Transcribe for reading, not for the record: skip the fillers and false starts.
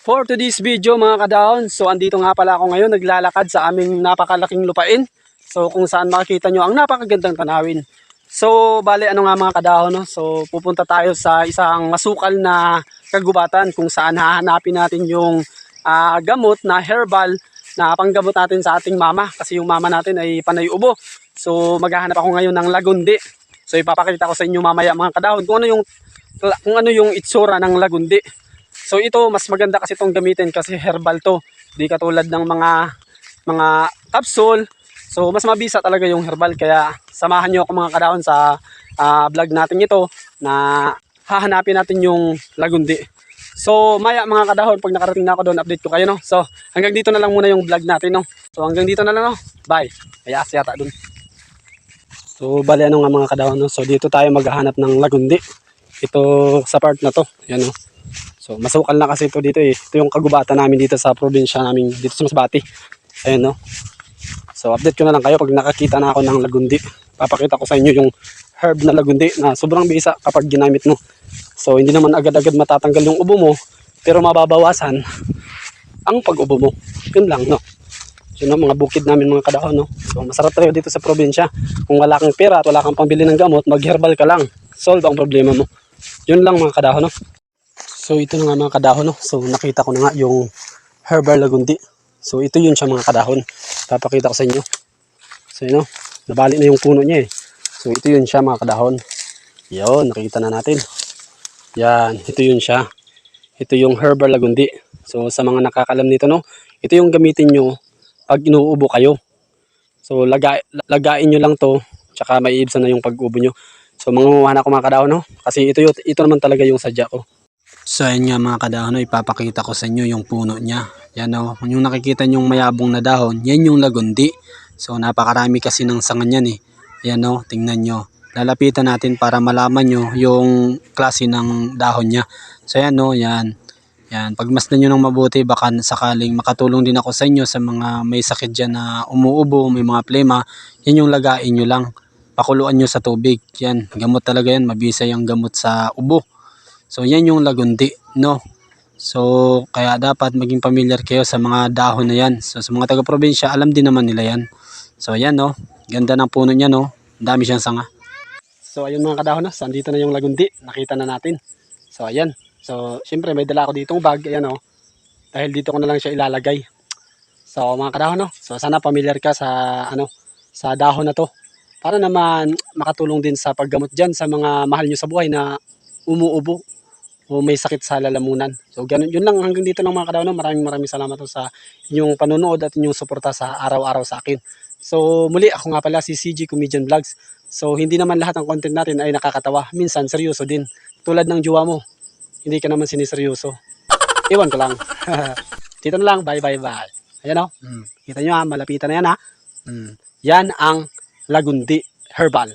For today's video mga kadahon, so andito nga pala ako ngayon naglalakad sa aming napakalaking lupain. So kung saan makikita nyo ang napakagandang tanawin. So bale ano nga mga kadahon, no? So pupunta tayo sa isang masukal na kagubatan kung saan hahanapin natin yung gamot na herbal na panggamot natin sa ating mama. Kasi yung mama natin ay panay ubo. So maghahanap ako ngayon ng lagundi. So ipapakita ko sa inyo mamaya mga kadahon kung ano yung itsura ng lagundi. So ito mas maganda kasi itong gamitin kasi herbal to. Di katulad ng mga capsule. So mas mabisa talaga yung herbal kaya samahan niyo ako mga kadahon sa vlog natin ito na hahanapin natin yung lagundi. So maya mga kadahon pag nakarating na ako doon update ko kayo no. So hanggang dito na lang muna yung vlog natin no. So hanggang dito na lang no. Bye. Kaya yata doon. So bali ano nga mga kadahon no. So dito tayo maghahanap ng lagundi. Ito sa part na to. Yan no. So masukal na kasi ito dito eh. Ito yung kagubatan namin dito sa probinsya namin dito sa Masbate. Ayun no. So update ko na lang kayo pag nakakita na ako ng lagundi. Papakita ko sa inyo yung herb na lagundi na sobrang bisa kapag ginamit mo. So hindi naman agad-agad matatanggal yung ubo mo, pero mababawasan ang pag-ubo mo. Yun lang no. So no, mga bukid namin mga kadahon no. So masarap tayo dito sa probinsya. Kung wala kang pera at wala kang pambili ng gamot, mag-herbal ka lang. Solve ang problema mo. Yun lang mga kadahon no. So ito na nga mga kadahon no. So nakita ko na nga yung herbal lagundi. So ito yun siya mga kadahon. Papakita ko sa inyo. So yun no. Nabali na yung puno niya eh. So ito yun siya mga kadahon. Yun, nakita na natin. Yan, ito yun siya. Ito yung herbal lagundi. So sa mga nakakalam nito no, ito yung gamitin nyo pag inuubo kayo. So lagain nyo lang to, tsaka maiibsan na yung pag-ubo nyo. So mangunguha na ako mga kadahon no, kasi ito naman talaga yung sadya ko. So ayan nga mga kadahon, ipapakita ko sa inyo yung puno niya. Yan o, yung nakikita nyong mayabong na dahon, yan yung lagundi. So napakarami kasi ng sanga niyan eh. Ayan o, tingnan nyo. Lalapitan natin para malaman nyo yung klase ng dahon niya. So ayan o, yan. Yan, pagmasdan nyo ng mabuti, baka sakaling makatulong din ako sa inyo sa mga may sakit dyan na umuubo, may mga plema. Yan yung lagain nyo lang. Pakuluan nyo sa tubig. Yan, gamot talaga yan. Mabisa yung gamot sa ubo. So yan yung lagundi, no? So kaya dapat maging familiar kayo sa mga dahon na yan. So sa mga taga-probinsya, alam din naman nila yan. So yan no, ganda ng puno niya no. Dami siyang sanga. So ayun mga kadahon no, so andito na yung lagundi, nakita na natin. So ayan. So syempre may dala ako ditong bag, ayan no. Dahil dito ko na lang siya ilalagay. So mga kadahon no, so sana familiar ka sa sa dahon na to. Para naman makatulong din sa paggamot diyan sa mga mahal niyo sa buhay na umuubo o may sakit sa lalamunan. So ganun, yun lang hanggang dito lang mga kadahon no. Maraming salamat po sa inyong panonood at inyong suporta sa araw-araw sa akin. So muli ako nga pala si CG Comedian Vlogs. So hindi naman lahat ng content natin ay nakakatawa. Minsan seryoso din. Tulad ng jowa mo. Hindi ka naman siniseryoso. Iwan ko lang. Dito na lang. Bye. Ayan o. Kita nyo ha. Malapitan na yan ha. Yan ang lagundi herbal.